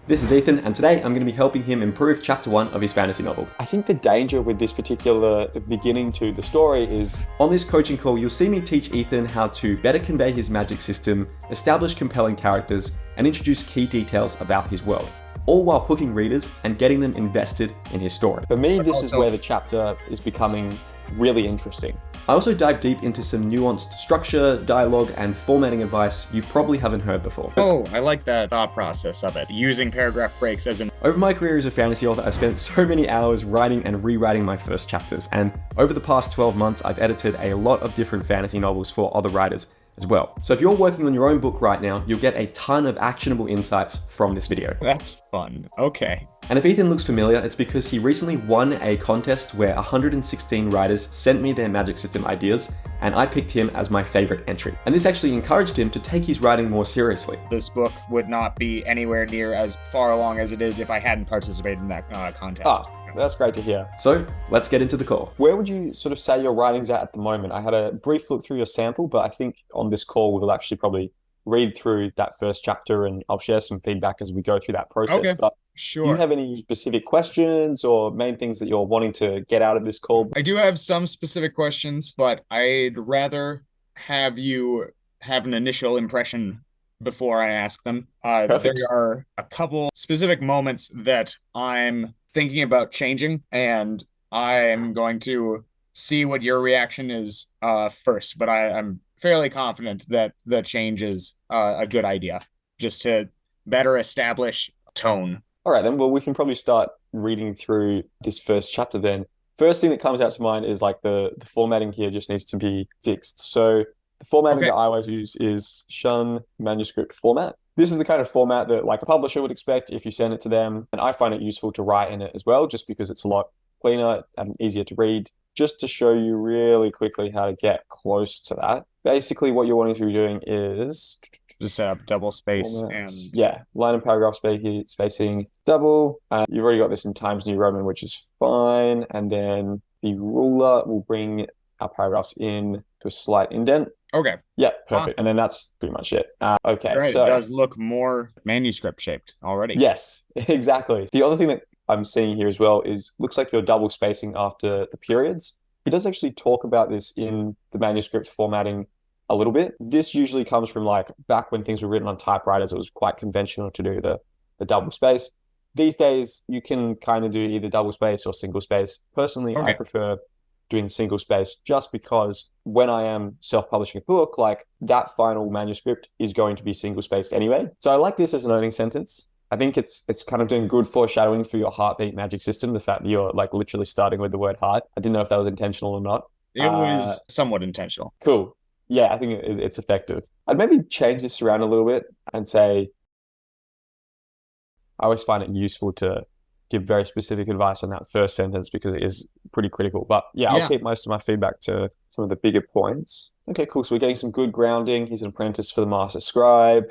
This is Ethan, and today I'm going to be helping him improve chapter 1 of his fantasy novel. I think the danger with this particular beginning to the story is... On this coaching call, you'll see me teach Ethan how to better convey his magic system, establish compelling characters, and introduce key details about his world, all while hooking readers and getting them invested in his story. For me, this is where the chapter is becoming really interesting. I also dive deep into some nuanced structure, dialogue, and formatting advice you probably haven't heard before. Oh, I like that thought process of it, using paragraph breaks as an... Over my career as a fantasy author, I've spent so many hours writing and rewriting my first chapters, and over the past 12 months, I've edited a lot of different fantasy novels for other writers as well. So if you're working on your own book right now, you'll get a ton of actionable insights from this video. That's fun. Okay. And if Ethan looks familiar, it's because he recently won a contest where 116 writers sent me their magic system ideas, and I picked him as my favorite entry. And this actually encouraged him to take his writing more seriously. This book would not be anywhere near as far along as it is if I hadn't participated in that contest. That's great to hear. So let's get into the call. Where would you sort of say your writing's at the moment? I had a brief look through your sample, but I think on this call, we'll actually probably read through that first chapter and I'll share some feedback as we go through that process. Okay. But Sure. do you have any specific questions or main things that you're wanting to get out of this call? I do have some specific questions, but I'd rather have you have an initial impression before I ask them. There are a couple specific moments that I'm thinking about changing, and I'm going to see what your reaction is first, but I'm fairly confident that the change is a good idea, just to better establish tone. All right, then. Well, we can probably start reading through this first chapter then. First thing that comes out to mind is like the formatting here just needs to be fixed. So the formatting that I always use is Shortening manuscript format. This is the kind of format that like a publisher would expect if you send it to them. And I find it useful to write in it as well, just because it's a lot cleaner and easier to read. Just to show you really quickly how to get close to that. Basically, what you're wanting to be doing is... just set up double space and... Yeah, line and paragraph spacing, double. You've already got this in Times New Roman, which is fine. And then the ruler will bring our paragraphs in to a slight indent. Okay. Yeah, perfect. And then that's pretty much it. Okay, right, so... it does look more manuscript shaped already. Yes, exactly. The other thing that I'm seeing here as well is looks like you're double spacing after the periods. He does actually talk about this in the manuscript formatting a little bit. This usually comes from like back when things were written on typewriters, it was quite conventional to do the double space. These days, you can kind of do either double space or single space. Personally, I prefer doing single space just because when I am self-publishing a book, like that final manuscript is going to be single spaced anyway. So I like this as an opening sentence. I think it's kind of doing good foreshadowing for your heartbeat magic system, the fact that you're like literally starting with the word heart. I didn't know if that was intentional or not. It was somewhat intentional. Cool. Yeah, I think it's effective. I'd maybe change this around a little bit and say, I always find it useful to give very specific advice on that first sentence because it is pretty critical. But yeah, I'll keep most of my feedback to some of the bigger points. Okay, cool. So we're getting some good grounding. He's an apprentice for the master scribe.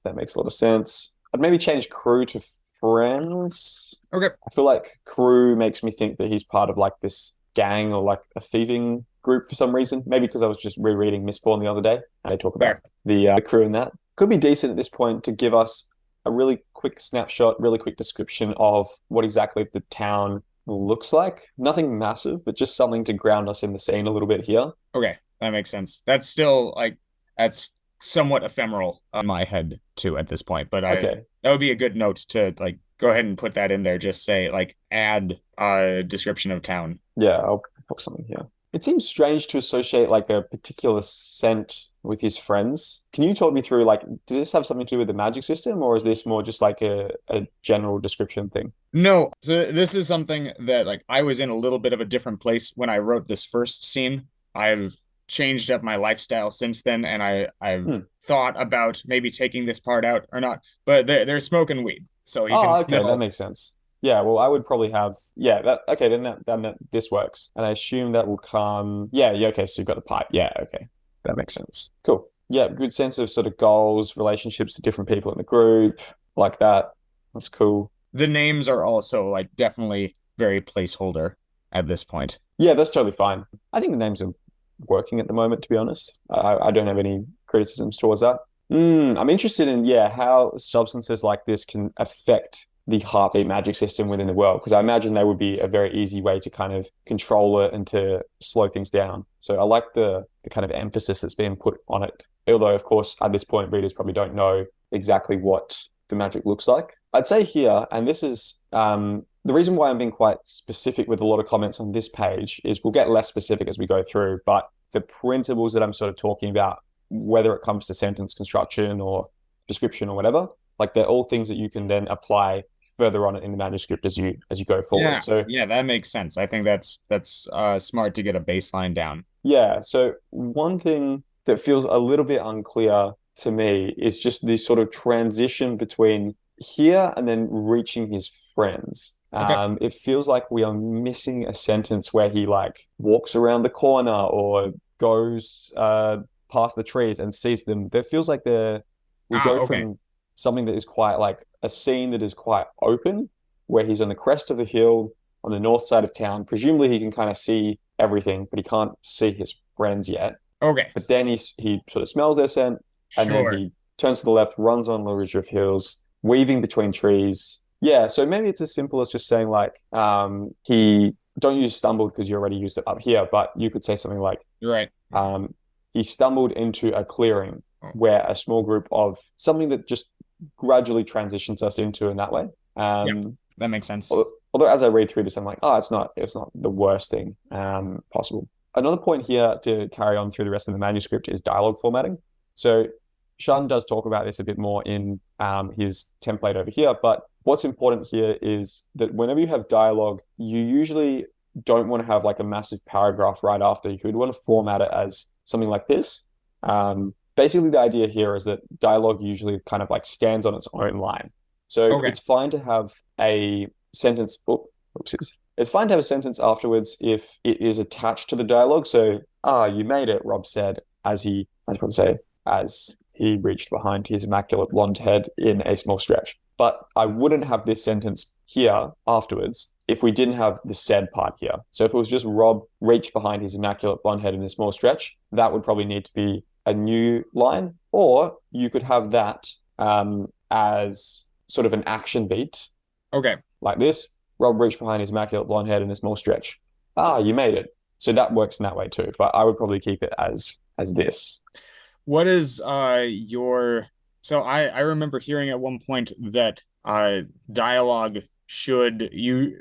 That makes a lot of sense. I'd maybe change crew to friends. Okay. I feel like crew makes me think that he's part of like this gang or like a thieving group for some reason. Maybe because I was just rereading Mistborn the other day and they talk about the crew in that. Could be decent at this point to give us a really quick snapshot, really quick description of what exactly the town looks like. Nothing massive, but just something to ground us in the scene a little bit here. Okay, that makes sense. That's still like, that's somewhat ephemeral on my head too at this point, but that would be a good note to like go ahead and put that in there. Just say like add a description of town. Yeah, I'll put something here. It seems strange to associate like a particular scent with his friends. Can you talk me through like, does this have something to do with the magic system or is this more just like a general description thing? No, so this is something that like I was in a little bit of a different place when I wrote this first scene. I've changed up my lifestyle since then, and I've thought about maybe taking this part out or not, but they're smoking weed, so you can that makes sense. Yeah, well, I would probably have then this works, and I assume that will come. Okay, so you've got the pipe. Yeah, okay, that makes sense. Cool. Yeah, good sense of sort of goals, relationships to different people in the group, like that. That's cool. The names are also like definitely very placeholder at this point. Yeah, that's totally fine. I think the names are working at the moment, to be honest. I don't have any criticisms towards that. I'm interested in, how substances like this can affect the heartbeat magic system within the world, because I imagine they would be a very easy way to kind of control it and to slow things down. So I like the kind of emphasis that's being put on it. Although, of course, at this point, readers probably don't know exactly what the magic looks like. I'd say here, and this is the reason why I'm being quite specific with a lot of comments on this page is we'll get less specific as we go through, but the principles that I'm sort of talking about, whether it comes to sentence construction or description or whatever, like they're all things that you can then apply further on in the manuscript as you go forward. Yeah, So yeah, that makes sense. I think that's smart to get a baseline down. yeah, so one thing that feels a little bit unclear to me is just this sort of transition between here and then reaching his friends. Okay. It feels like we are missing a sentence where he like walks around the corner or goes past the trees and sees them. That feels like we go Okay. from something that is quite like a scene that is quite open, where he's on the crest of the hill on the north side of town. Presumably he can kind of see everything, but he can't see his friends yet. Okay. But then he sort of smells their scent, and then Sure. he turns to the left, runs on the ridge of hills, weaving between trees. Yeah, so maybe it's as simple as just saying like he don't use stumbled because you already used it up here, but you could say something like You're right. he stumbled into a clearing Oh. where a small group of something that just gradually transitions us into in that way. Yeah, that makes sense. Although as I read through this, I'm like, oh, it's not the worst thing possible. Another point here to carry on through the rest of the manuscript is dialogue formatting. So Shun does talk about this a bit more in his template over here, but what's important here is that whenever you have dialogue, you usually don't want to have like a massive paragraph right after. You would want to format it as something like this. Basically, the idea here is that dialogue usually kind of like stands on its own line. So Okay. it's fine to have a sentence. It's fine to have a sentence afterwards if it is attached to the dialogue. So, you made it, Rob said, as I'd probably say, as he reached behind his immaculate blonde head in a small stretch. But I wouldn't have this sentence here afterwards if we didn't have the said part here. So if it was just Rob reached behind his immaculate blonde head in a small stretch, that would probably need to be a new line, or you could have that as sort of an action beat. Okay. Like this, Rob reached behind his immaculate blonde head in a small stretch. You made it. So that works in that way too, but I would probably keep it as this. What is your so I remember hearing at one point that dialogue should you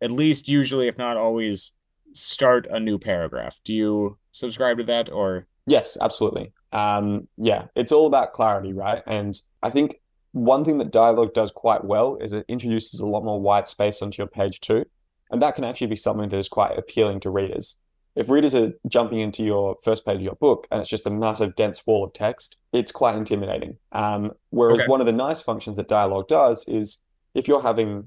at least usually, if not always, start a new paragraph. Do you subscribe to that or Yes, absolutely. Yeah, it's all about clarity, right? And I think one thing that dialogue does quite well is it introduces a lot more white space onto your page too. And that can actually be something that is quite appealing to readers. If readers are jumping into your first page of your book and it's just a massive dense wall of text, it's quite intimidating. Whereas Okay. one of the nice functions that dialogue does is if you're having,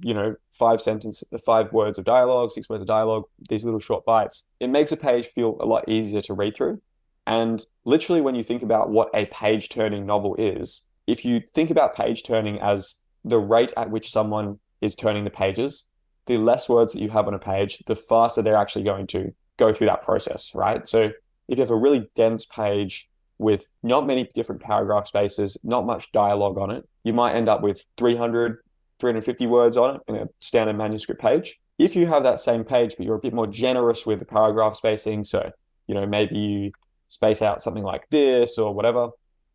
5 words of dialogue, 6 words of dialogue, these little short bites, it makes a page feel a lot easier to read through. And literally, when you think about what a page turning novel is, if you think about page turning as the rate at which someone is turning the pages, the less words that you have on a page, the faster they're actually going to go through that process, right? So if you have a really dense page with not many different paragraph spaces, not much dialogue on it, you might end up with 300, 350 words on it in a standard manuscript page. If you have that same page, but you're a bit more generous with the paragraph spacing, so, maybe you space out something like this or whatever,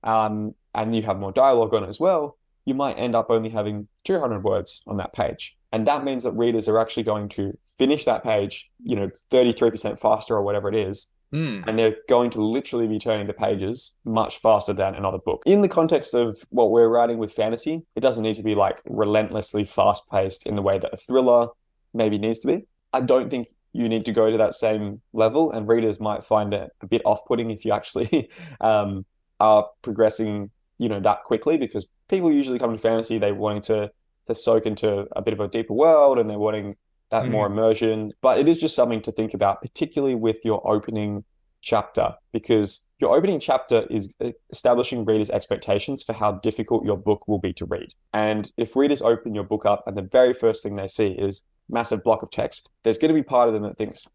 and you have more dialogue on it as well, you might end up only having 200 words on that page. And that means that readers are actually going to finish that page, 33% faster or whatever it is. And they're going to literally be turning the pages much faster than another book. In the context of what we're writing with fantasy, it doesn't need to be like relentlessly fast-paced in the way that a thriller maybe needs to be. I don't think you need to go to that same level, and readers might find it a bit off-putting if you actually are progressing, that quickly, because people usually come to fantasy, they wanting to soak into a bit of a deeper world and they're wanting that more immersion. But it is just something to think about, particularly with your opening chapter, because your opening chapter is establishing readers' expectations for how difficult your book will be to read. And if readers open your book up and the very first thing they see is massive block of text, there's going to be part of them that thinks,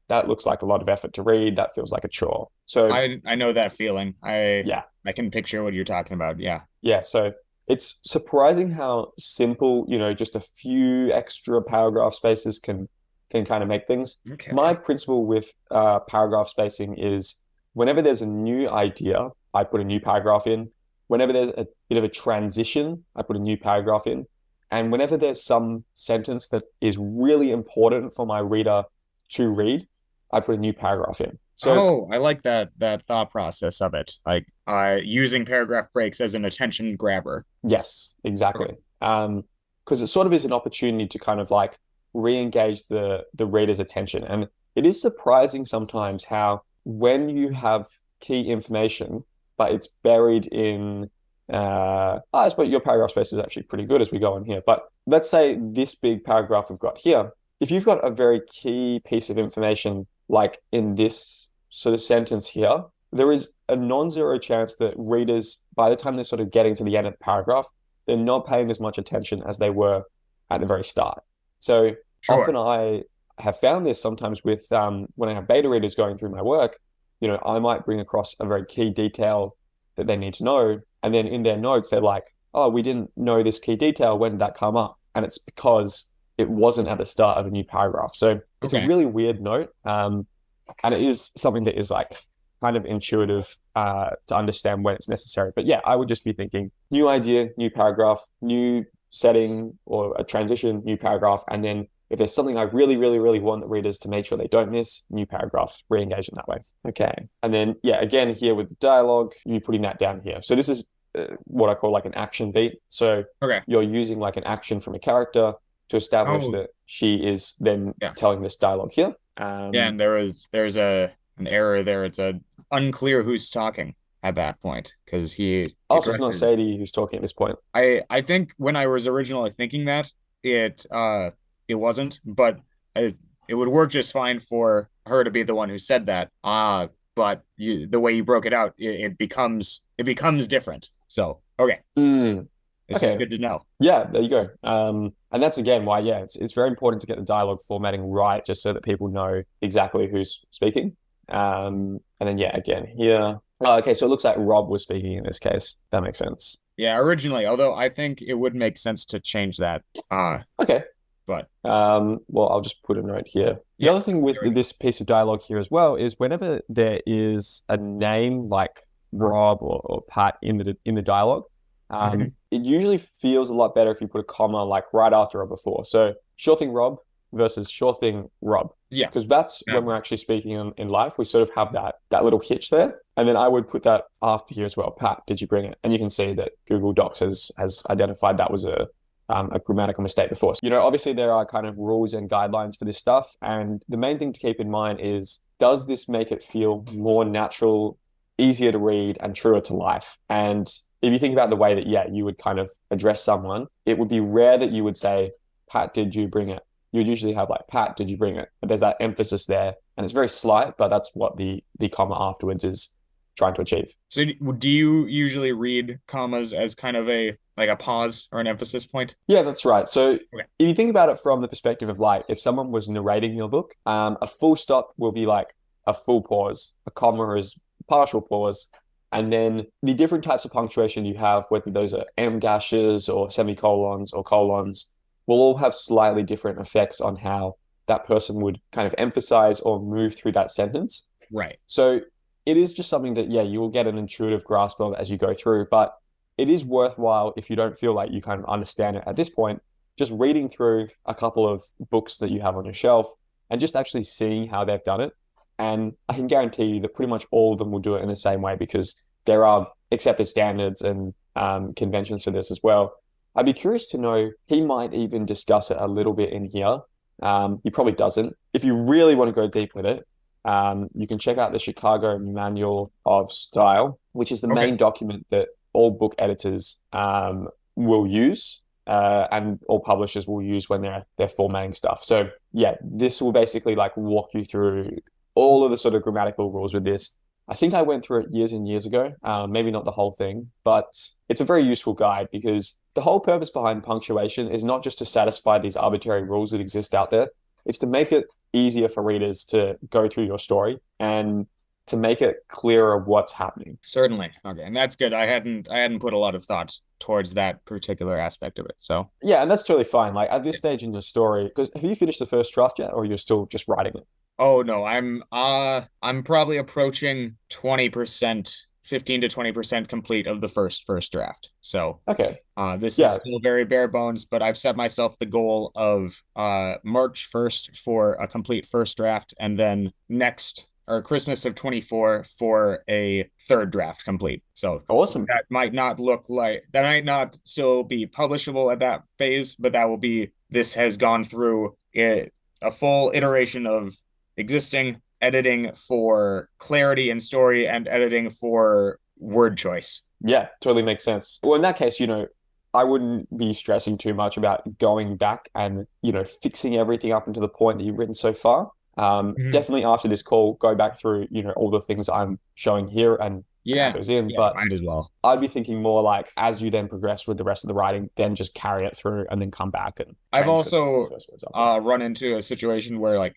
that looks like a lot of effort to read. That feels like a chore. So I know that feeling. yeah, I can picture what you're talking about. Yeah. yeah. So it's surprising how simple, just a few extra paragraph spaces can kind of make things. Okay. My principle with paragraph spacing is whenever there's a new idea, I put a new paragraph in. Whenever there's a bit of a transition, I put a new paragraph in. And whenever there's some sentence that is really important for my reader to read, I put a new paragraph in. So, I like that thought process of it. Like using paragraph breaks as an attention grabber. yes, exactly. Because it sort of is an opportunity to kind of like re-engage the reader's attention. And it is surprising sometimes how when you have key information, but it's buried in I suppose your paragraph space is actually pretty good as we go on here. But let's say this big paragraph we've got here, if you've got a very key piece of information, like in this sort of sentence here, there is a non-zero chance that readers, by the time they're sort of getting to the end of the paragraph, they're not paying as much attention as they were at the very start. So often I have found this sometimes with when I have beta readers going through my work, I might bring across a very key detail that they need to know. And then in their notes, they're like, oh, we didn't know this key detail. When did that come up? And it's because it wasn't at the start of a new paragraph. So it's a really weird note. And it is something that is like kind of intuitive to understand when it's necessary. But yeah, I would just be thinking new idea, new paragraph, new setting or a transition, new paragraph. And then if there's something I really, really, really want the readers to make sure they don't miss, new paragraph, re-engage in that way. Okay. And then, yeah, again, here with the dialogue, you're putting that down here. So this is what I call like an action beat. So you're using like an action from a character to establish that she is then telling this dialogue here. And there's an error there. It's unclear who's talking at that point because he also it's not Sadie who's talking at this point. I think when I was originally thinking that it wasn't, but it would work just fine for her to be the one who said that. But the way you broke it out, it becomes different. So this is good to know. Yeah, there you go. And that's again why it's very important to get the dialogue formatting right, just so that people know exactly who's speaking. And then again here. Okay, so it looks like Rob was speaking in this case. That makes sense. Yeah, originally, although I think it would make sense to change that. Okay. But well, I'll just put a note here. The other thing with this piece of dialogue here as well is whenever there is a name like Rob or Pat in the dialogue, it usually feels a lot better if you put a comma like right after or before. So sure thing Rob versus sure thing Rob. Yeah. Because that's when we're actually speaking in life. We sort of have that little hitch there. And then I would put that after here as well. Pat, did you bring it? And you can see that Google Docs has identified that was a grammatical mistake before. So, obviously there are kind of rules and guidelines for this stuff. And the main thing to keep in mind is, does this make it feel more natural, easier to read, and truer to life? And if you think about the way that, you would kind of address someone, it would be rare that you would say, Pat, did you bring it? You would usually have like, Pat, did you bring it? But there's that emphasis there. And it's very slight, but that's what the comma afterwards is trying to achieve. So do you usually read commas as kind of a pause or an emphasis point? Yeah, that's right. So if you think about it from the perspective of like, if someone was narrating your book, a full stop will be like a full pause. A comma is partial pause. And then the different types of punctuation you have, whether those are em dashes or semicolons or colons, will all have slightly different effects on how that person would kind of emphasize or move through that sentence. Right. So it is just something that, you will get an intuitive grasp of as you go through, but it is worthwhile if you don't feel like you kind of understand it at this point, just reading through a couple of books that you have on your shelf and just actually seeing how they've done it. And I can guarantee you that pretty much all of them will do it in the same way because there are accepted standards and conventions for this as well. I'd be curious to know, he might even discuss it a little bit in here. He probably doesn't. If you really want to go deep with it, you can check out the Chicago Manual of Style, which is the main document that all book editors will use and all publishers will use when they're formatting stuff. So this will basically like walk you through all of the sort of grammatical rules with this. I think I went through it years and years ago, maybe not the whole thing, but it's a very useful guide because the whole purpose behind punctuation is not just to satisfy these arbitrary rules that exist out there. It's to make it easier for readers to go through your story and to make it clearer what's happening. Certainly. Okay, and that's good. I hadn't put a lot of thought towards that particular aspect of it. So yeah, and that's totally fine. Like at this stage in your story, because have you finished the first draft yet, or you're still just writing it? oh no, I'm probably approaching 20%, 15 to 20% complete of the first draft. So Okay. this is Yeah. still very bare bones, but I've set myself the goal of March 1st for a complete first draft, and then next or Christmas of 24 for a third draft complete. So Awesome. that might not still be publishable at that phase, but that will be, this has gone through it, a full iteration of existing, editing for clarity and story, and editing for word choice. Yeah, totally makes sense. Well, in that case, I wouldn't be stressing too much about going back and, fixing everything up into the point that you've written so far. Definitely after this call, go back through, all the things I'm showing here and add those in. But might as well. I'd be thinking more like as you then progress with the rest of the writing, then just carry it through and then come back and I've also run into a situation where like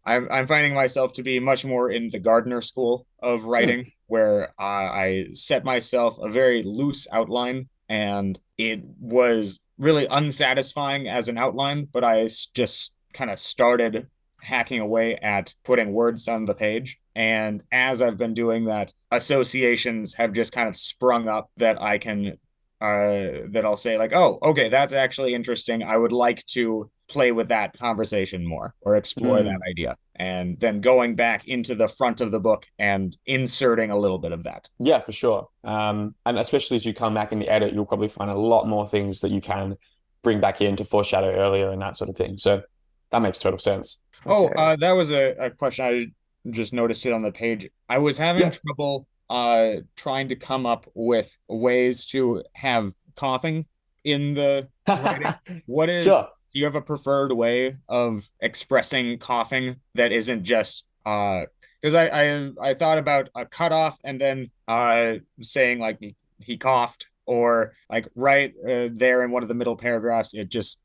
I'm finding myself to be much more in the Gardner school of writing, where I set myself a very loose outline, and it was really unsatisfying as an outline, but I just kind of started hacking away at putting words on the page. And as I've been doing that, associations have just kind of sprung up that I can, that I'll say like, oh, okay, that's actually interesting. I would like to play with that conversation more or explore that idea. And then going back into the front of the book and inserting a little bit of that. Yeah, for sure. And especially as you come back in the edit, you'll probably find a lot more things that you can bring back in to foreshadow earlier and that sort of thing. So that makes total sense. Okay. Oh, that was a question. I just noticed it on the page. I was having trouble trying to come up with ways to have coughing in the writing. What is Sure. Do you have a preferred way of expressing coughing that isn't just because I thought about a cutoff and then saying like he coughed, or like right there in one of the middle paragraphs it just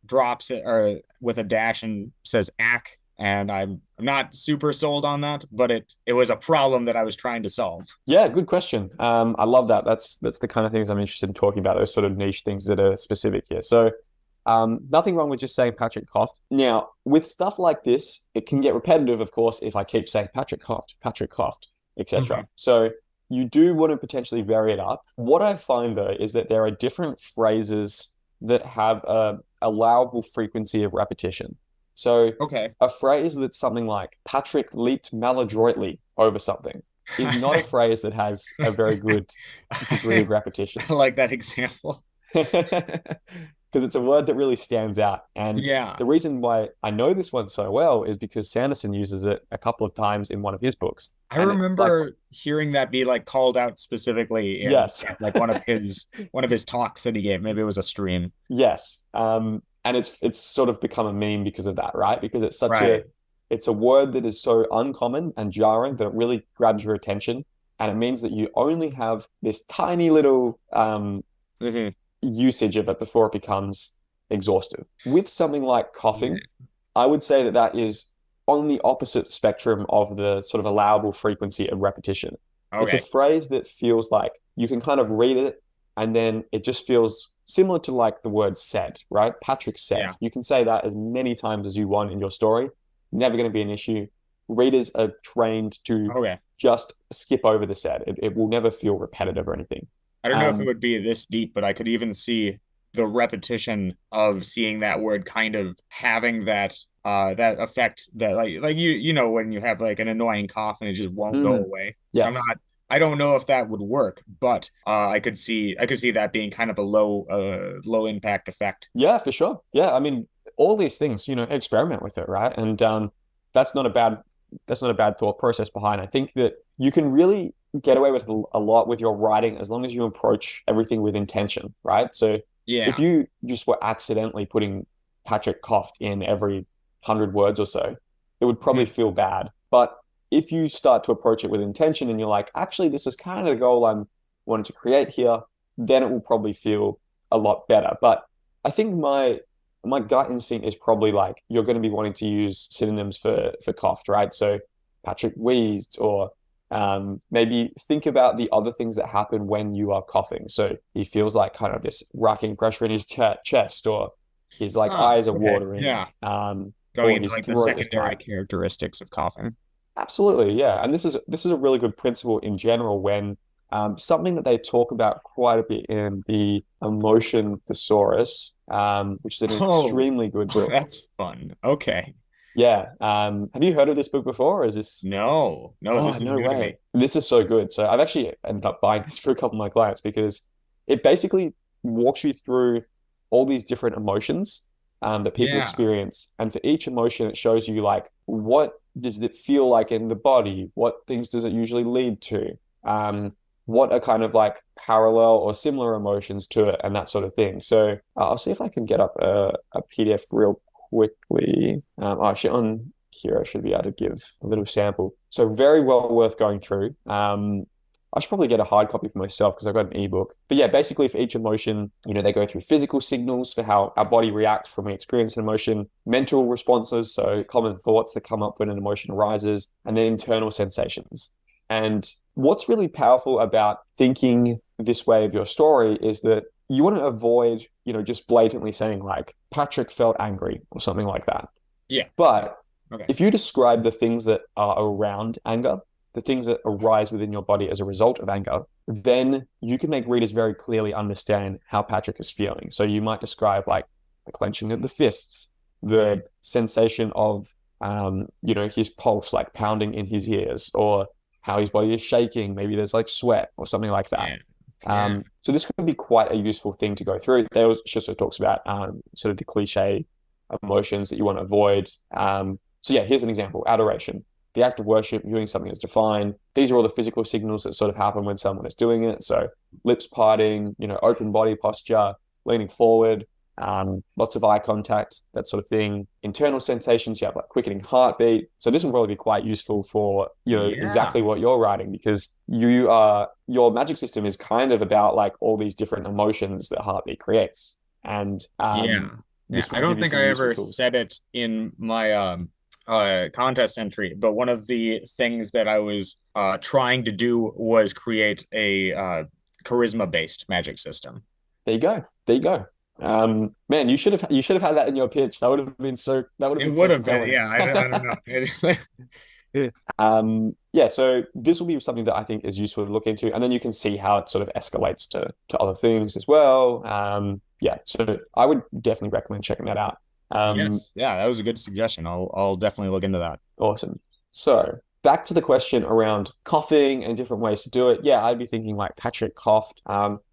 drops it or with a dash and says ack, and I'm not super sold on that, but it was a problem that I was trying to solve. Yeah, good question. I love that. That's the kind of things I'm interested in talking about, those sort of niche things that are specific here. So nothing wrong with just saying Patrick coughed. Now, with stuff like this, it can get repetitive, of course, if I keep saying Patrick coughed, etc. So you do want to potentially vary it up. What I find, though, is that there are different phrases that have a allowable frequency of repetition. So a phrase that's something like Patrick leaped maladroitly over something is not a phrase that has a very good degree of repetition. I like that example. Because it's a word that really stands out. And the reason why I know this one so well is because Sanderson uses it a couple of times in one of his books. I remember hearing that be like called out specifically in like one of his talks that he gave. Maybe it was a stream. Yes. And it's sort of become a meme because of that, right? Because it's such it's a word that is so uncommon and jarring that it really grabs your attention. And it means that you only have this tiny little usage of it before it becomes exhaustive. With something like coughing, I would say that is on the opposite spectrum of the sort of allowable frequency of repetition. It's a phrase that feels like you can kind of read it and then it just feels similar to like the word said, right? Patrick said. You can say that as many times as you want in your story. Never going to be an issue. Readers are trained to just skip over the said. It will never feel repetitive or anything. I don't know if it would be this deep, but I could even see the repetition of seeing that word kind of having that that effect that like you know when you have like an annoying cough and it just won't go away. Yes. I don't know if that would work, but I could see that being kind of a low impact effect. Yeah, for sure. Yeah, I mean all these things, experiment with it, right? And that's not a bad thought process behind. I think that you can really get away with a lot with your writing as long as you approach everything with intention, right? So if you just were accidentally putting Patrick coughed in every 100 words or so, it would probably feel bad. But if you start to approach it with intention and you're like, actually, this is kind of the goal I'm wanting to create here, then it will probably feel a lot better. But I think my my gut instinct is probably like you're going to be wanting to use synonyms for coughed, right? So Patrick wheezed, or maybe think about the other things that happen when you are coughing. So he feels like kind of this racking pressure in his chest, or his like eyes are watering. Yeah. Or Going into his like the throat is secondary tight. characteristics of coughing. Absolutely, yeah. And this is a really good principle in general when something that they talk about quite a bit in the Emotion Thesaurus, which is an Oh, extremely good book. that's fun. Okay. Yeah. Have you heard of this book before, or is this? No, Oh, this is no new to me. way. This is so good. So I've actually ended up buying this for a couple of my clients because it basically walks you through all these different emotions that people Yeah. experience. And for each emotion, it shows you like what does it feel like in the body? What things does it usually lead to? What are kind of like parallel or similar emotions to it and that sort of thing. So I'll see if I can get up a PDF real quickly. Actually, on here, I should be able to give a little sample. So very well worth going through. I should probably get a hard copy for myself because I've got an ebook. But yeah, basically for each emotion, they go through physical signals for how our body reacts when we experience an emotion, mental responses, so common thoughts that come up when an emotion arises, and then internal sensations. And what's really powerful about thinking this way of your story is that you want to avoid, just blatantly saying like Patrick felt angry or something like that. Yeah. But Okay. if you describe the things that are around anger, the things that arise within your body as a result of anger, then you can make readers very clearly understand how Patrick is feeling. So you might describe like the clenching of the fists, the sensation of, his pulse like pounding in his ears, or how his body is shaking. Maybe there's like sweat or something like that. So this could be quite a useful thing to go through. There also talks about sort of the cliche emotions that you want to avoid. So yeah, here's an example: adoration, the act of worship, viewing something as divine. These are all the physical signals that sort of happen when someone is doing it. So lips parting, open body posture, leaning forward, lots of eye contact, that sort of thing. Internal sensations, you have like quickening heartbeat. So this will probably be quite useful for, exactly what you're writing, because your magic system is kind of about like all these different emotions that heartbeat creates. And I don't think I ever said it in my contest entry, but one of the things that I was trying to do was create a charisma-based magic system. There you go. Man, you should have had that in your pitch. That would have been so. That would have been. It would have been. Yeah, I don't know. So this will be something that I think is useful to look into, and then you can see how it sort of escalates to other things as well. So I would definitely recommend checking that out. Yes, yeah, that was a good suggestion. I'll definitely look into that. Awesome. So back to the question around coughing and different ways to do it. Yeah, I'd be thinking like Patrick coughed.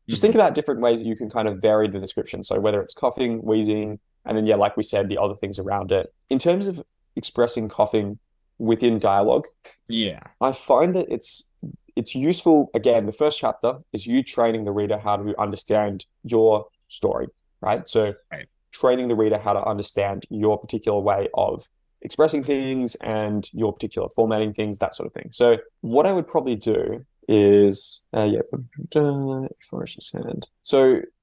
Just think about different ways that you can kind of vary the description. So whether it's coughing, wheezing, and then, like we said, the other things around it. In terms of expressing coughing within dialogue, I find that it's useful. Again, the first chapter is you training the reader how to understand your story, right? So training the reader how to understand your particular way of expressing things and your particular formatting things, that sort of thing. So what I would probably do is, so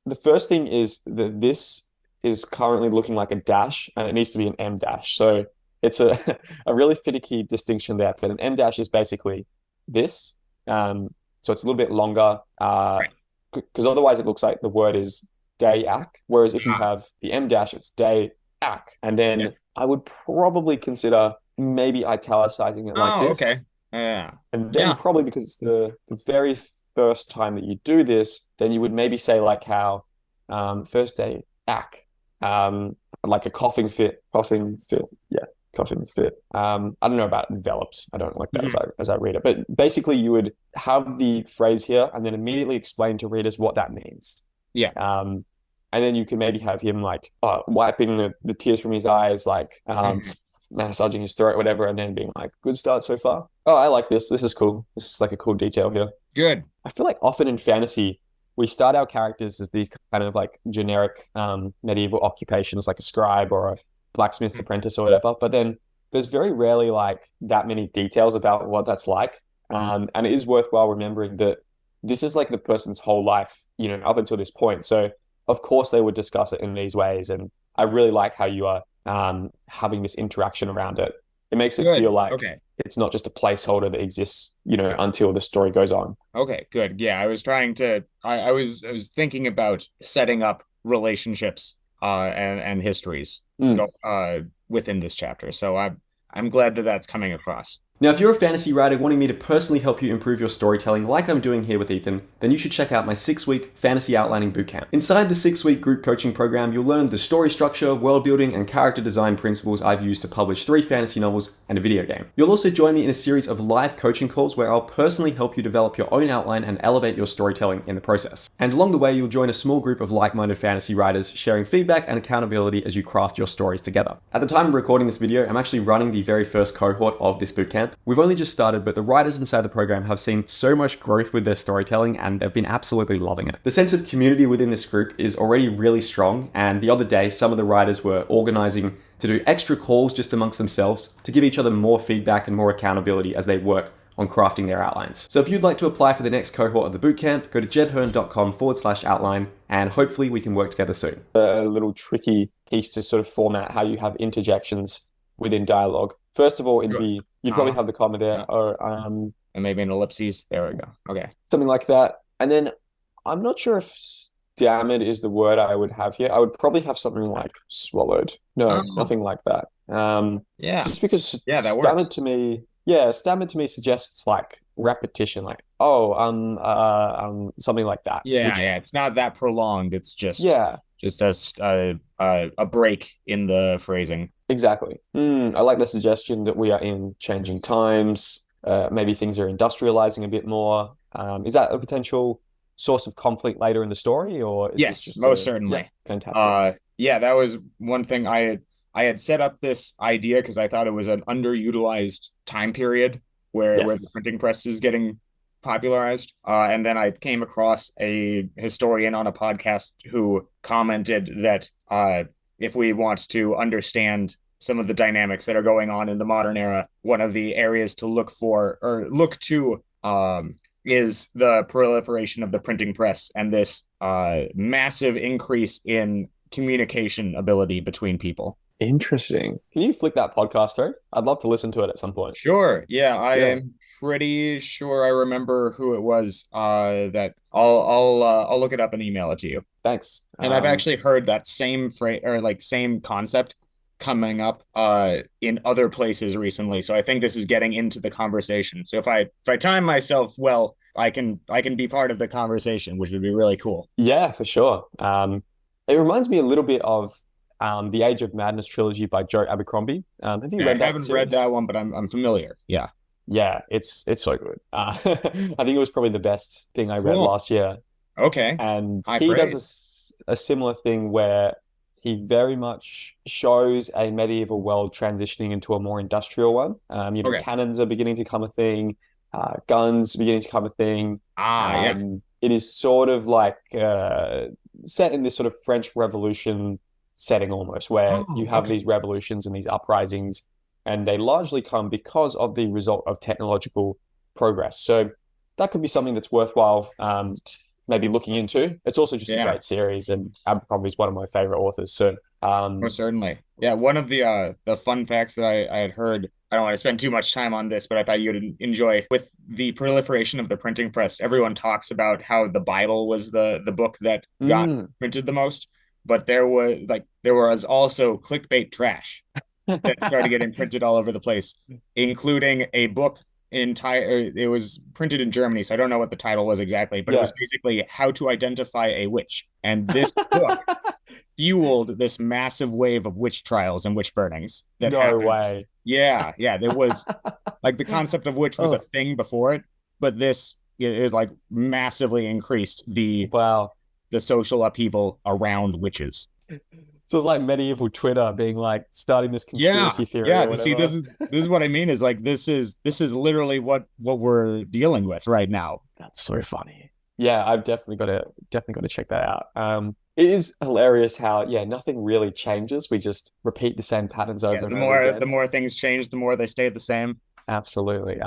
the first thing is that this is currently looking like a dash and it needs to be an M dash. So it's a really finicky distinction there, but an M dash is basically this. So it's a little bit longer because otherwise it looks like the word is day-ac, whereas if you have the M dash, it's day-ac. And then I would probably consider maybe italicizing it like this. Okay. Yeah. And then probably because it's the very first time that you do this, then you would maybe say like how first day ac, like a coughing fit. Yeah, coughing fit. I don't know about enveloped. I don't like that as I read it. But basically you would have the phrase here and then immediately explain to readers what that means. Yeah. And then you can maybe have him like wiping the tears from his eyes, like massaging his throat, whatever, and then being like, good start so far. Oh, I like this. This is cool. This is like a cool detail here. Good. I feel like often in fantasy, we start our characters as these kind of like generic medieval occupations, like a scribe or a blacksmith's apprentice or whatever. But then there's very rarely like that many details about what that's like. And it is worthwhile remembering that this is like the person's whole life, up until this point. So of course they would discuss it in these ways. And I really like how you are having this interaction around it. It makes it Good. feel like Okay. it's not just a placeholder that exists, until the story goes on. Okay, good. Yeah, I was trying to I was thinking about setting up relationships and histories Mm. within this chapter. So I'm glad that that's coming across. Now, if you're a fantasy writer wanting me to personally help you improve your storytelling like I'm doing here with Ethan, then you should check out my 6-week fantasy outlining bootcamp. Inside the 6-week group coaching program, you'll learn the story structure, world building, and character design principles I've used to publish 3 fantasy novels and a video game. You'll also join me in a series of live coaching calls where I'll personally help you develop your own outline and elevate your storytelling in the process. And along the way, you'll join a small group of like-minded fantasy writers sharing feedback and accountability as you craft your stories together. At the time of recording this video, I'm actually running the very first cohort of this bootcamp. We've only just started, but the writers inside the program have seen so much growth with their storytelling and they've been absolutely loving it. The sense of community within this group is already really strong, and the other day some of the writers were organizing to do extra calls just amongst themselves to give each other more feedback and more accountability as they work on crafting their outlines. So if you'd like to apply for the next cohort of the bootcamp, go to jedherne.com/outline and hopefully we can work together soon. A little tricky piece to sort of format how you have interjections within dialogue. First of all, you'd probably have the comma there, or and maybe an ellipses. There we go. Okay. something like that. And then I'm not sure if stammered is the word I would have here. I would probably have something like swallowed. No, nothing like that. Yeah. Just because that stammered works. to me, stammered to me suggests like repetition, like something like that. Yeah, it's not that prolonged. It's just a break in the phrasing. Exactly. I like the suggestion that we are in changing times. Maybe things are industrializing a bit more. Is that a potential source of conflict later in the story, or is Yes, just most certainly. Yeah, fantastic. That was one thing I had set up this idea because I thought it was an underutilized time period where the printing press is getting popularized. And then I came across a historian on a podcast who commented that if we want to understand some of the dynamics that are going on in the modern era, one of the areas to look for or look to is the proliferation of the printing press and this massive increase in communication ability between people. Interesting. Can you flick that podcast through? I'd love to listen to it at some point. Sure. Yeah, I am pretty sure I remember who it was. That I'll look it up and email it to you. Thanks. And I've actually heard that same phrase or like same concept coming up in other places recently. So I think this is getting into the conversation. So if I time myself well, I can be part of the conversation, which would be really cool. Yeah, for sure. It reminds me a little bit of the Age of Madness trilogy by Joe Abercrombie. Have you read that? I haven't read that one, but I'm familiar. Yeah. Yeah, it's so good. I think it was probably the best thing I read last year. Okay. And High he praise. does a similar thing where he very much shows a medieval world transitioning into a more industrial one. Cannons are beginning to become a thing, guns beginning to become a thing. It is sort of like set in this sort of French Revolution setting almost, where you have these revolutions and these uprisings, and they largely come because of the result of technological progress. So that could be something that's worthwhile maybe looking into. It's also just a great series, and Abercrombie is one of my favorite authors. So most certainly. Yeah, one of the fun facts that I had heard, I don't want to spend too much time on this, but I thought you'd enjoy, with the proliferation of the printing press, everyone talks about how the Bible was the book that got printed the most, but there was also clickbait trash that started getting printed all over the place, including a book it was printed in Germany, so I don't know what the title was exactly, but it was basically How to Identify a Witch. And this book fueled this massive wave of witch trials and witch burnings that happened. No way. Yeah. There was like the concept of witch was a thing before it, but it like massively increased the social upheaval around witches. So it's like medieval Twitter being like starting this conspiracy theory. Yeah. See, this is what I mean. Is like this is literally what we're dealing with right now. That's so funny. Yeah, I've definitely got to check that out. It is hilarious how nothing really changes. We just repeat the same patterns over and over again. The more things change, the more they stay the same. Absolutely.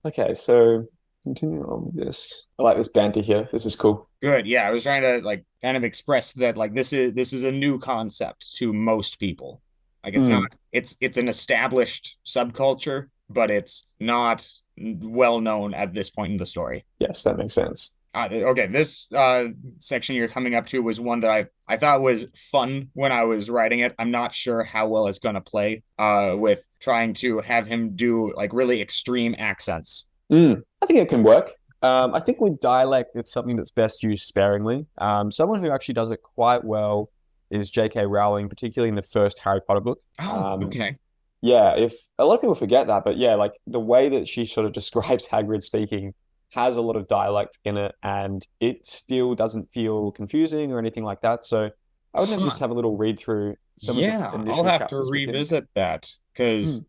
Okay, so Continue on with this. I like this banter here. This is cool. Good. Yeah, I was trying to like kind of express that like this is a new concept to most people. Like it's not Mm, it's an established subculture, but it's not well known at this point in the story. yes, that makes sense. Okay, this section you're coming up to was one that I thought was fun when I was writing it. I'm not sure how well it's gonna play with trying to have him do like really extreme accents. I think it can work. I think with dialect, it's something that's best used sparingly. Someone who actually does it quite well is J.K. Rowling, particularly in the first Harry Potter book. Oh, okay. Yeah, if a lot of people forget that, but yeah, like the way that she sort of describes Hagrid speaking has a lot of dialect in it, and it still doesn't feel confusing or anything like that. So I would maybe Huh. just have a little read through some of the Yeah, I'll initial have to chapters with him. revisit that because Hmm.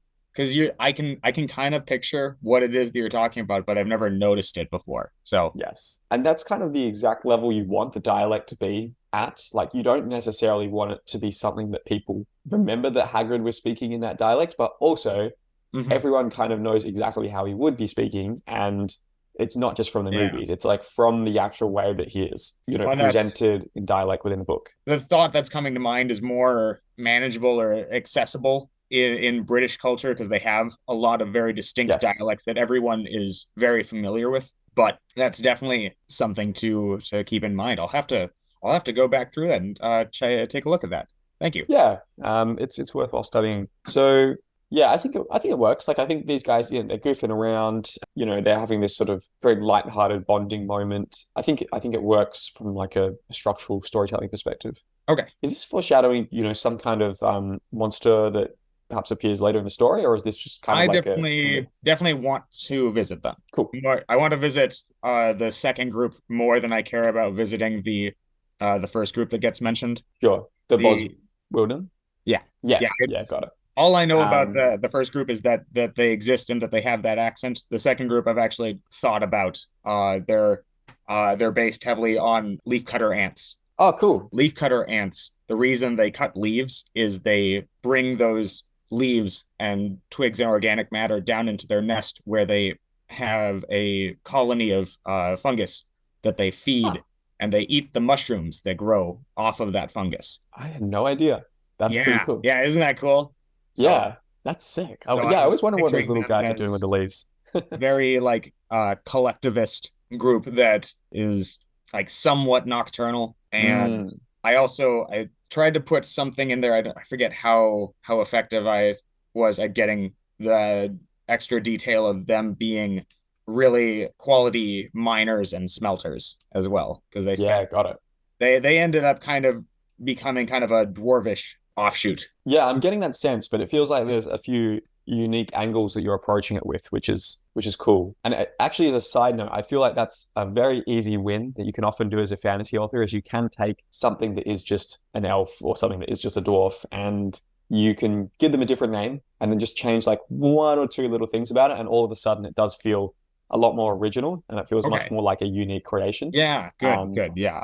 I can kind of picture what it is that you're talking about, but I've never noticed it before. So Yes. And that's kind of the exact level you want the dialect to be at. Like, you don't necessarily want it to be something that people remember that Hagrid was speaking in that dialect, but also mhm. everyone kind of knows exactly how he would be speaking. And it's not just from the Yeah. movies, it's like from the actual way that he is, Well, that's presented in dialect within the book. the thought that's coming to mind is more manageable or accessible in British culture because they have a lot of very distinct Yes. dialects that everyone is very familiar with. But that's definitely something to keep in mind. I'll have to go back through that and take a look at that. Thank you. Yeah, it's worthwhile studying. So yeah, I think it works. Like I think these guys, they're goofing around. They're having this sort of very light-hearted bonding moment. I think it works from like a structural storytelling perspective. Okay. Is this foreshadowing, some kind of monster that perhaps appears later in the story, or is this just kind of I like a myth? definitely want to visit them. Cool. I want to visit the second group more than I care about visiting the first group that gets mentioned. Sure. The Bos The Wilden? Yeah, Yeah, yeah. yeah, got it. All I know about Um, the first group is that they exist and that they have that accent. The second group I've actually thought about. They're based heavily on leafcutter ants. oh, cool. Leafcutter ants. The reason they cut leaves is they bring those leaves and twigs and organic matter down into their nest where they have a colony of fungus that they Huh. feed and they eat the mushrooms that grow off of that fungus. I had no idea. That's pretty Yeah, cool. yeah, isn't that cool? So, Yeah, that's sick. so Yeah, I I'm always wonder what those picturing little them guys are doing with the as leaves. very like collectivist group that is like somewhat nocturnal. And Mm, I tried to put something in there. I forget how effective I was at getting the extra detail of them being really quality miners and smelters as well because they spent yeah, got it. they ended up kind of becoming kind of a dwarvish offshoot. Yeah, I'm getting that sense, but it feels like there's a few unique angles that you're approaching it with, which is cool. And actually, as a side note, I feel like that's a very easy win that you can often do as a fantasy author, is you can take something that is just an elf or something that is just a dwarf, and you can give them a different name and then just change like one or two little things about it, and all of a sudden it does feel a lot more original and it feels much Okay. more like a unique creation. Yeah, good, Um, good. Yeah,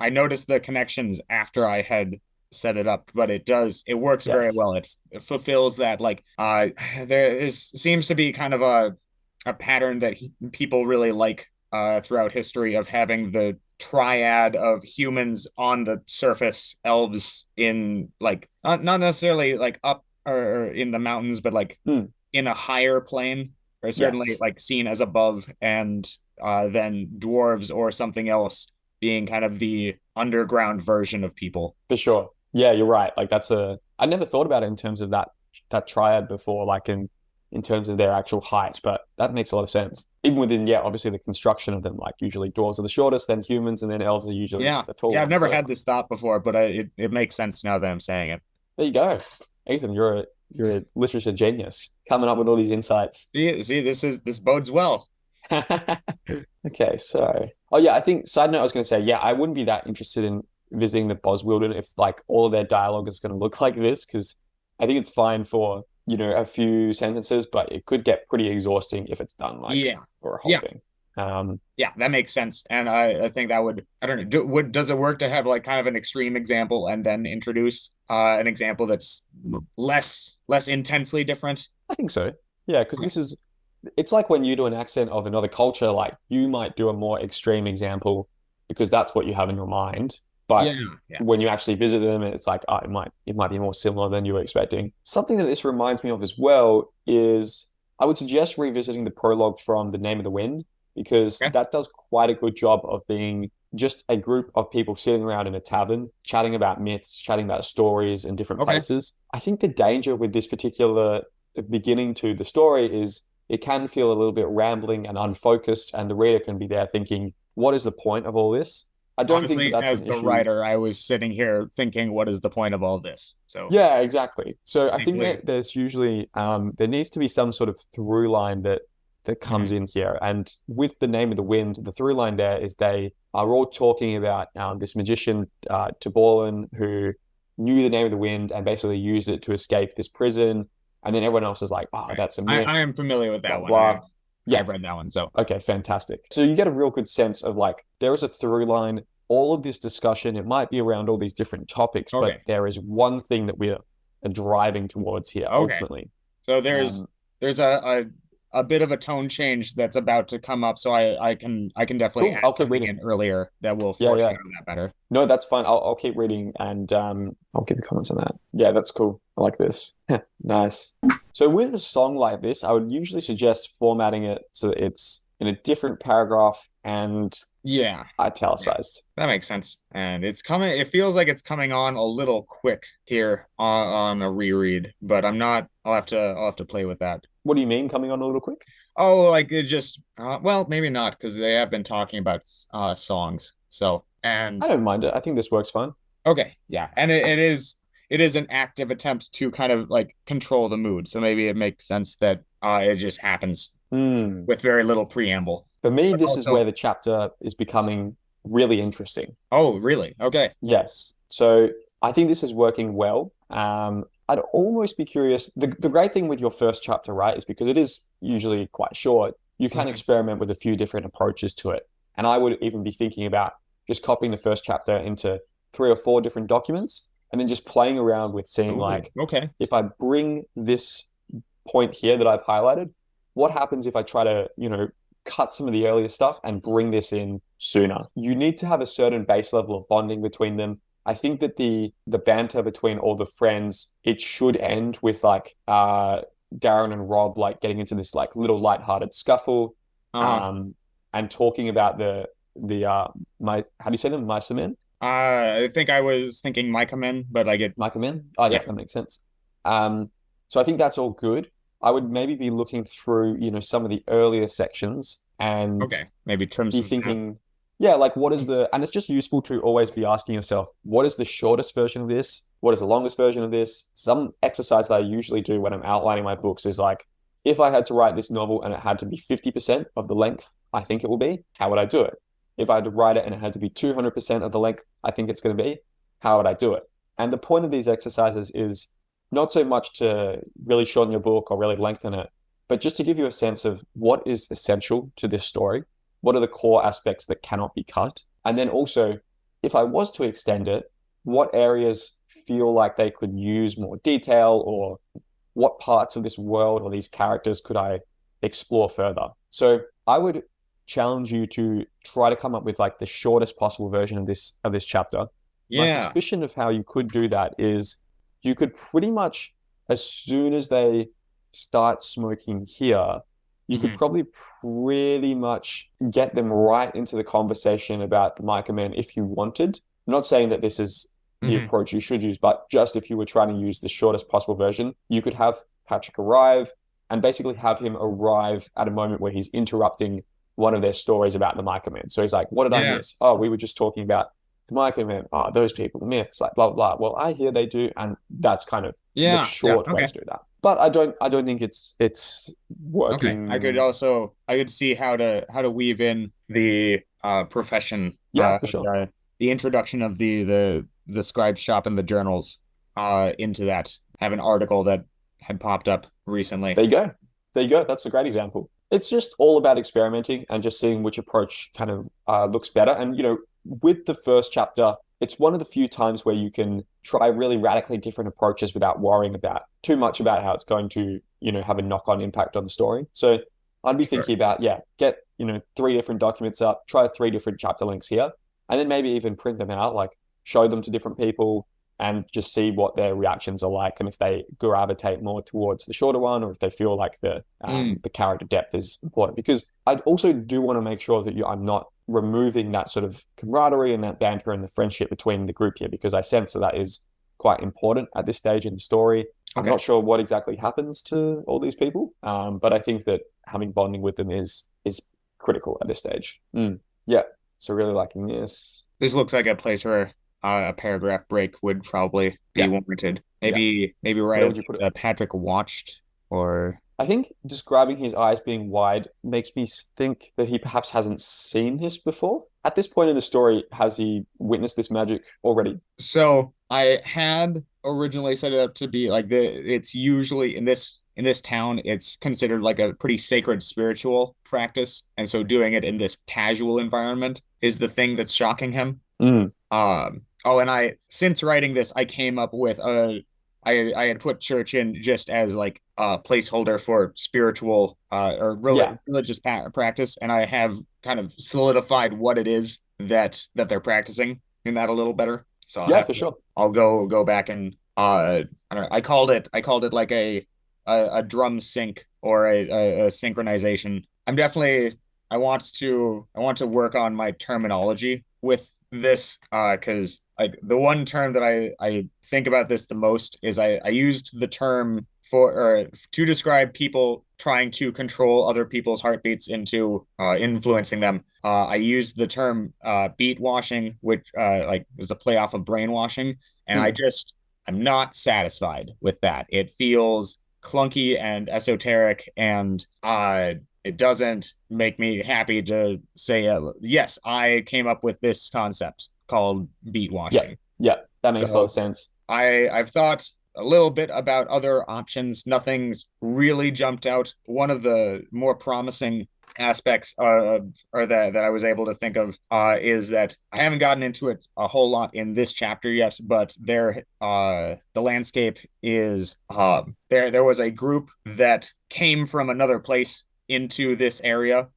I noticed the connections after I had set it up, but it works very yes. well. It fulfills that like seems to be kind of a pattern that people really like throughout history of having the triad of humans on the surface, elves in like not necessarily like up or in the mountains, but like Hmm. in a higher plane, or certainly Yes. like seen as above, and then dwarves or something else being kind of the underground version of people. For sure. Yeah, you're right. Like I never thought about it in terms of that triad before, like in terms of their actual height, but that makes a lot of sense. Even within, yeah, obviously the construction of them, like usually dwarves are the shortest, then humans, and then elves are usually Yeah. the tall Yeah, I've ones. never So had this thought before, but it makes sense now that I'm saying it. there you go. Ethan, you're a literature genius, coming up with all these insights. See, this bodes well. Okay, so oh yeah, I think side note I was gonna say, yeah, I wouldn't be that interested in visiting the Boswilden if like all of their dialogue is gonna look like this, because I think it's fine for, a few sentences, but it could get pretty exhausting if it's done like Yeah. for a whole Yeah. thing. Um, Yeah, that makes sense. And I think that would, I don't know, does it work to have like kind of an extreme example and then introduce an example that's less intensely different? I think so. Yeah, because Okay. it's like when you do an accent of another culture, like you might do a more extreme example because that's what you have in your mind. But Yeah. when you actually visit them, it's like, oh, it might be more similar than you were expecting. Something that this reminds me of as well is I would suggest revisiting the prologue from The Name of the Wind, because Okay. that does quite a good job of being just a group of people sitting around in a tavern, chatting about myths, chatting about stories in different Okay. places. I think the danger with this particular beginning to the story is it can feel a little bit rambling and unfocused, and the reader can be there thinking, what is the point of all this? I don't think that Honestly, that's as an the issue. writer, I was sitting here thinking, what is the point of all this? So Yeah, exactly. So I think thankfully, that there's usually there needs to be some sort of through line that comes mhm. in here. And with The Name of the Wind, the through line there is they are all talking about this magician Tiborlin, who knew the name of the wind and basically used it to escape this prison. And then everyone else is like, "Oh, Right. that's a I myth." am familiar with Blah that one. blah. Yeah. I've read that one. So Okay, fantastic. So you get a real good sense of like there is a through line. All of this discussion, it might be around all these different topics, but okay. there is one thing that we're driving towards here Okay. ultimately. So Um, there's a bit of a tone change that's about to come up. So I can definitely cool. add I'll keep something reading. in earlier that will Yeah, yeah. foreshadow that better. No, that's fine. I'll keep reading and I'll give the comments on that. Yeah, that's cool. I like this. Nice. So with a song like this, I would usually suggest formatting it so that it's in a different paragraph and Yeah. Yeah. italicized. That makes sense. And it's coming, it feels like it's coming on a little quick here on a reread, but I'm not, I'll have to play with that. What do you mean coming on a little quick? Oh, like it just, well, maybe not because they have been talking about songs. So, I and don't mind it. I think this works fine. okay, yeah. And it is an active attempt to kind of like control the mood. So maybe it makes sense that it just happens Hmm. with very little preamble. For me, But this is where also, the chapter is becoming really interesting. oh, really? Okay. Yes. So I think this is working well. I'd almost be curious. The great thing with your first chapter, right, is because it is usually quite short, you can Mhm. experiment with a few different approaches to it. And I would even be thinking about just copying the first chapter into 3 or 4 different documents and then just playing around with seeing Oh, like, okay. if I bring this point here that I've highlighted, what happens if I try to, cut some of the earlier stuff and bring this in sooner? You need to have a certain base level of bonding between them. I think that the banter between all the friends, it should end with like Darren and Rob like getting into this like little lighthearted scuffle, Uh-huh. um, and talking about the my how do you say them? Mice men? I think I was thinking Micah Men, but I get, Michael men? Oh yeah, yeah. that makes sense. So I think that's all good. I would maybe be looking through, some of the earlier sections and Okay. Maybe trim be some fat. thinking, yeah, like what is and it's just useful to always be asking yourself, what is the shortest version of this? What is the longest version of this? Some exercise that I usually do when I'm outlining my books is like, if I had to write this novel and it had to be 50% of the length I think it will be, how would I do it? If I had to write it and it had to be 200% of the length I think it's going to be, how would I do it? And the point of these exercises is not so much to really shorten your book or really lengthen it, but just to give you a sense of what is essential to this story. What are the core aspects that cannot be cut? And then also, if I was to extend it, what areas feel like they could use more detail, or what parts of this world or these characters could I explore further? So I would challenge you to try to come up with like the shortest possible version of this chapter. My Yeah. suspicion of how you could do that is you could pretty much, as soon as they start smoking here, you could Hmm. probably pretty much get them right into the conversation about the Micah Man if you wanted. I'm not saying that this is the Hmm. approach you should use, but just if you were trying to use the shortest possible version, you could have Patrick arrive and basically have him arrive at a moment where he's interrupting one of their stories about the Micah Man. So he's like, what did I Yeah. miss? Oh, we were just talking about the Micah Man. Oh, those people, myths, like blah, blah, blah. Well, I hear they do. And that's kind of the Yeah. Yeah. short way Okay. to do that. But I don't think it's Okay. working. I could see how to weave in the profession Yeah, for sure. the introduction of the scribe shop and the journals into that. Have an article that had popped up recently. There you go. There you go. That's a great example. It's just all about experimenting and just seeing which approach kind of looks better. And, with the first chapter, it's one of the few times where you can try really radically different approaches without worrying about too much about how it's going to, have a knock-on impact on the story. So I'd be Sure. thinking about, get, 3 different documents up, try 3 different chapter links here, and then maybe even print them out, like show them to different people and just see what their reactions are like, and if they gravitate more towards the shorter one, or if they feel like the character depth is important. Because I also do want to make sure that I'm not removing that sort of camaraderie and that banter and the friendship between the group here, because I sense that is quite important at this stage in the story. I'm not sure what exactly happens to all these people, but I think that having bonding with them is critical at this stage. Yeah, so really liking this. This looks like a place where a paragraph break would probably be warranted. Maybe right Where at would you put it? Patrick watched, or I think describing his eyes being wide makes me think that he perhaps hasn't seen this before. At this point in the story, has he witnessed this magic already? so I had originally set it up to be like it's usually in this town, it's considered like a pretty sacred spiritual practice. And so doing it in this casual environment is the thing that's shocking him. And since writing this, I came up with I had put church in just as like a placeholder for spiritual religious practice, and I have kind of solidified what it is that they're practicing in that a little better. So for sure. I'll go back and I don't know. I called it like a drum sync or a synchronization. I want to work on my terminology with this because like the one term that I think about this the most is I used the term to describe people trying to control other people's heartbeats into influencing them. I used the term beat washing, which like is a play off of brainwashing, and I'm not satisfied with that. It feels clunky and esoteric, and it doesn't make me happy to say, yes, I came up with this concept called beat washing. Yeah, that makes a lot of sense. I've thought a little bit about other options. Nothing's really jumped out. One of the more promising aspects or that I was able to think of is that I haven't gotten into it a whole lot in this chapter yet, but the landscape is there was a group that came from another place into this area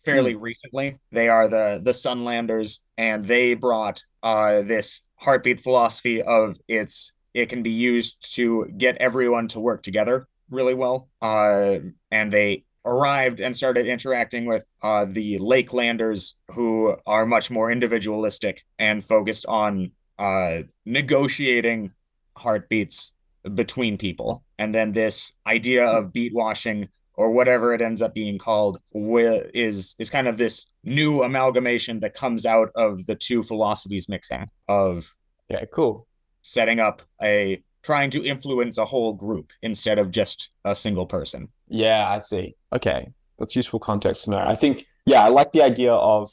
fairly recently. They are the Sunlanders, and they brought this heartbeat philosophy of it can be used to get everyone to work together really well. And they arrived and started interacting with the Lakelanders, who are much more individualistic and focused on negotiating heartbeats between people. And then this idea of beat washing, or whatever it ends up being called, is kind of this new amalgamation that comes out of the two philosophies mixing of setting up trying to influence a whole group instead of just a single person. Yeah, I see. Okay, that's useful context to know. I think, I like the idea of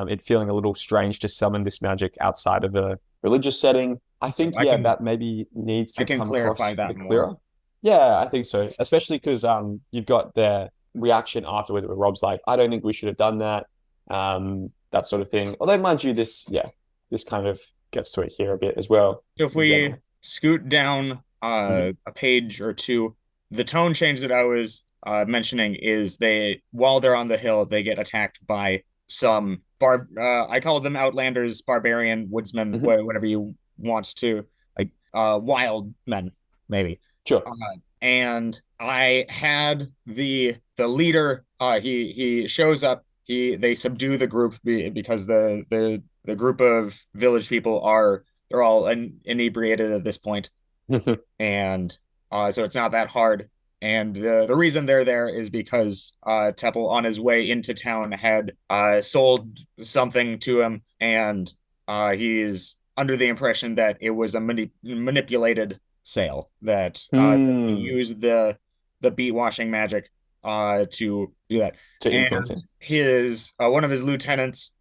it feeling a little strange to summon this magic outside of a religious setting. I think, that maybe needs to come clarify across that a bit clearer. more. Yeah, I think so. Especially because you've got their reaction afterwards where Rob's like, I don't think we should have done that. That sort of thing. Although, mind you, this kind of gets to it here a bit as well. So if we scoot down a page or two, the tone change that I was mentioning is while they're on the hill, they get attacked by some I call them Outlanders, barbarian, woodsmen, whatever you want to, like wild men, maybe. Sure. And I had the leader. He shows up. They subdue the group because the group of village people they're all inebriated at this point, and so it's not that hard. And the reason they're there is because Teppel, on his way into town, had sold something to him, and he's under the impression that it was a manipulated sale, that he used the beat washing magic to do that. To influence him. His one of his lieutenants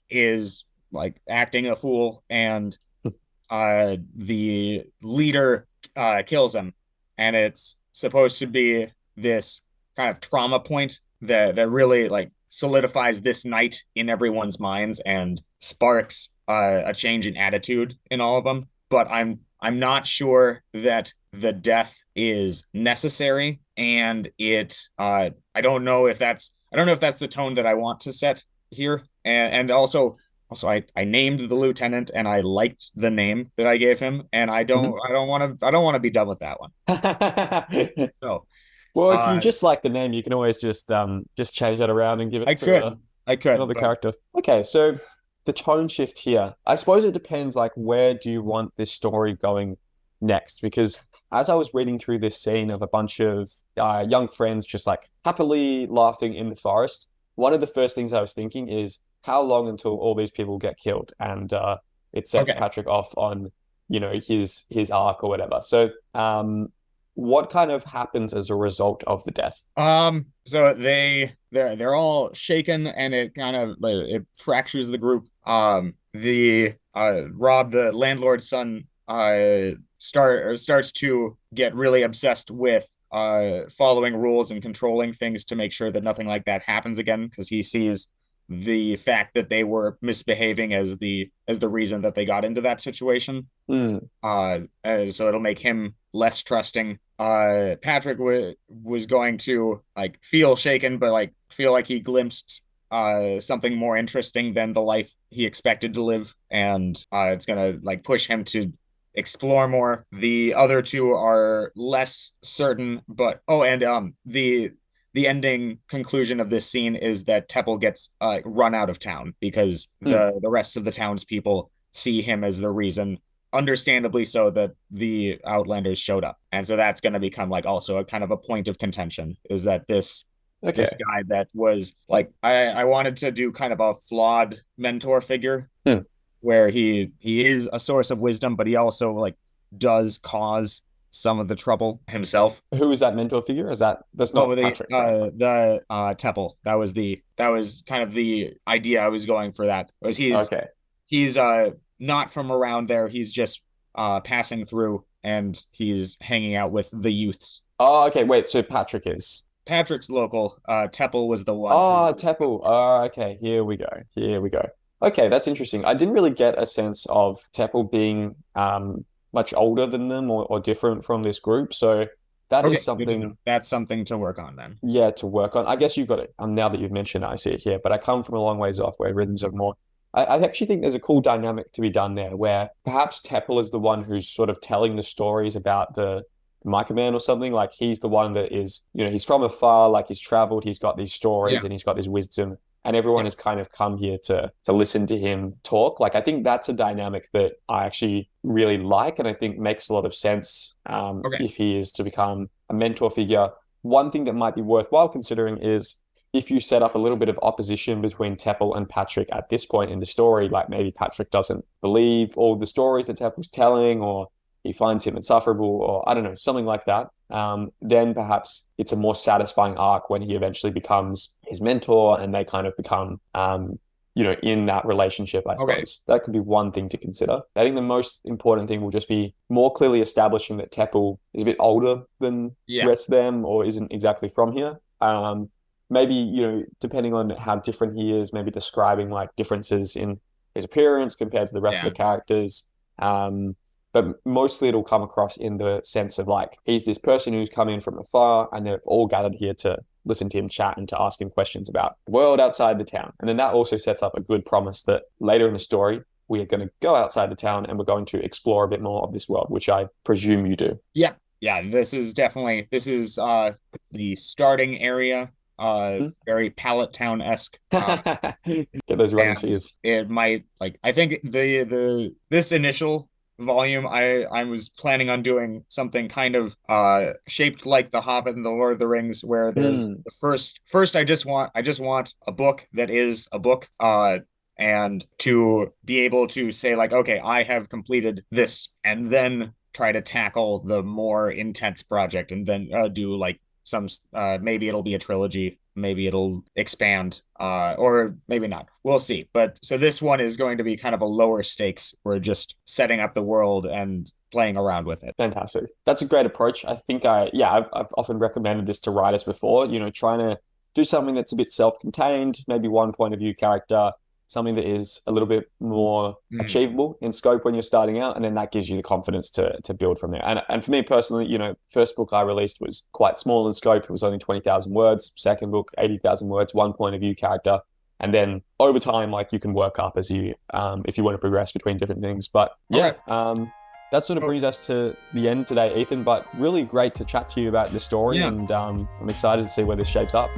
is like acting a fool, and the leader kills him, and it's supposed to be this kind of trauma point that really like solidifies this night in everyone's minds and sparks a change in attitude in all of them. But I'm not sure that the death is necessary and I don't know if that's the tone that I want to set here. And also I named the lieutenant and I liked the name that I gave him, and I don't want to be done with that one. So Well, if you just like the name, you can always just change that around and give it I could another character. Okay, so the tone shift here, I suppose it depends, like, where do you want this story going next? Because as I was reading through this scene of a bunch of young friends just like happily laughing in the forest, one of the first things I was thinking is how long until all these people get killed, and it sets Patrick off on, his arc or whatever. So what kind of happens as a result of the death? So they're all shaken, and it kind of it fractures the group. The Rob, the landlord's son, starts to get really obsessed with following rules and controlling things to make sure that nothing like that happens again, because he sees the fact that they were misbehaving as the reason that they got into that situation. So it'll make him less trusting. Patrick was going to like feel shaken, but like feel like he glimpsed something more interesting than the life he expected to live, and it's gonna like push him to explore more. The other two are less certain, but the ending conclusion of this scene is that Teppel gets run out of town because the rest of the townspeople see him as the reason, understandably so, that the Outlanders showed up. And so that's going to become like also a kind of a point of contention, is that this guy that was like, I wanted to do kind of a flawed mentor figure where he is a source of wisdom, but he also like does cause some of the trouble himself. Who is that mentor figure? That's not Patrick? The Teppel. That was kind of the idea I was going for. That was he's not from around there. He's just passing through, and he's hanging out with the youths. Oh, okay. Wait, so Patrick's local. Teppel was the one. Oh, Teppel. Oh, okay. Here we go. Okay, that's interesting. I didn't really get a sense of Teppel being much older than them or different from this group. So that is something. That's something to work on then. Yeah, to work on. I guess you've got it. Now that you've mentioned it, I see it here, but I come from a long ways off where rhythms are more. I actually think there's a cool dynamic to be done there where perhaps Teppel is the one who's sort of telling the stories about the Mica Man or something. Like he's the one that is, he's from afar, like he's traveled, he's got these stories and he's got this wisdom, and everyone has kind of come here to listen to him talk. Like I think that's a dynamic that I actually really like, and I think makes a lot of sense if he is to become a mentor figure. One thing that might be worthwhile considering is if you set up a little bit of opposition between Teppel and Patrick at this point in the story, like maybe Patrick doesn't believe all the stories that Teppel's telling, or he finds him insufferable, or I don't know, something like that, then perhaps it's a more satisfying arc when he eventually becomes his mentor and they kind of become, in that relationship, I suppose. That could be one thing to consider. I think the most important thing will just be more clearly establishing that Teppel is a bit older than the rest of them, or isn't exactly from here. Maybe, depending on how different he is, maybe describing like differences in his appearance compared to the rest of the characters. But mostly it'll come across in the sense of like, he's this person who's come in from afar and they've all gathered here to listen to him chat and to ask him questions about the world outside the town. And then that also sets up a good promise that later in the story, we are going to go outside the town and we're going to explore a bit more of this world, which I presume you do. Yeah. This is the starting area. Very Pallet Town-esque. Get those running shoes. It might, like, I think this initial volume, I was planning on doing something kind of shaped like The Hobbit and the Lord of the Rings, where there's the first I just want a book that is a book, and to be able to say like, okay, I have completed this, and then try to tackle the more intense project, and then do like some maybe it'll be a trilogy, maybe it'll expand, or maybe not, we'll see. But so this one is going to be kind of a lower stakes. We're just setting up the world and playing around with it. Fantastic. That's a great approach. I think I've often recommended this to writers before, trying to do something that's a bit self-contained, maybe one point of view character, something that is a little bit more achievable in scope when you're starting out, and then that gives you the confidence to build from there. And for me personally, you know, first book I released was quite small in scope. It was only 20,000 words. Second book, 80,000 words, one point of view character. And then over time, like, you can work up as you, if you want to progress between different things. But yeah, that sort of brings us to the end today, Ethan, but really great to chat to you about the story, and I'm excited to see where this shapes up.